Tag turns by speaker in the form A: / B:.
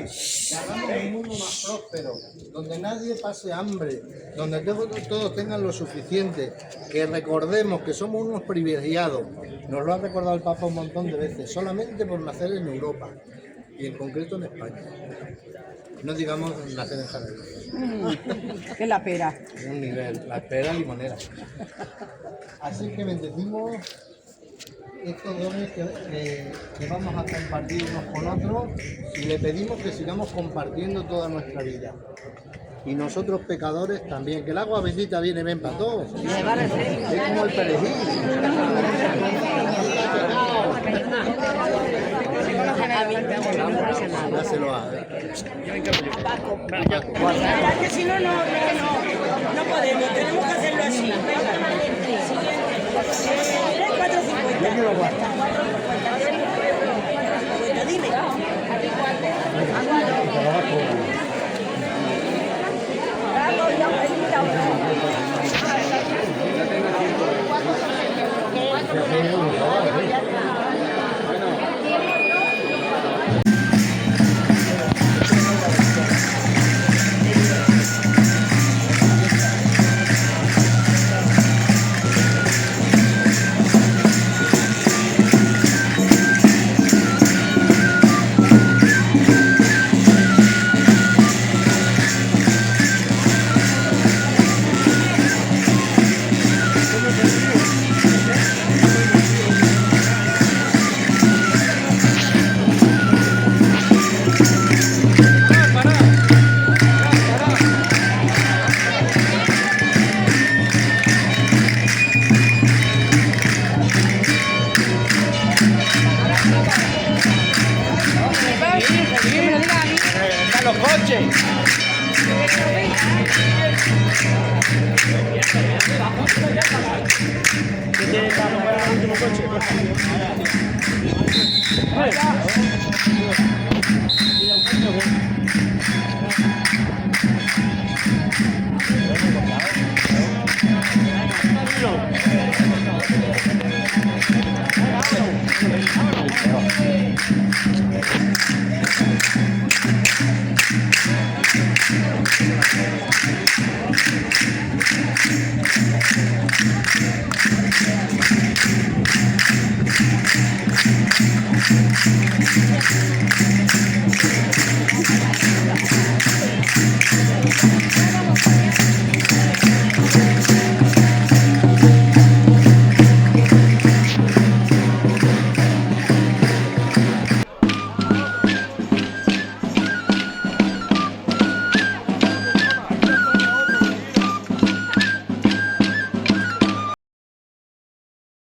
A: Que hagamos un mundo más próspero, donde nadie pase hambre, donde todos tengan lo suficiente, que recordemos que somos unos privilegiados. Nos lo ha recordado el Papa un montón de veces, solamente por nacer en Europa y en concreto en España. No digamos nacer en Jaraíz.
B: Que la pera.
A: Un nivel, la pera limonera. Así que bendecimos estos dones que vamos a compartir unos con otros y le pedimos que sigamos compartiendo toda nuestra vida. Y nosotros pecadores también, que el agua bendita viene bien para todos. Es como el perejil. Dáselo a
C: que si no, no podemos, tenemos que hacerlo así. 4.50. Dime.
A: los coches. ¿Qué tiene el último coche? Thank you.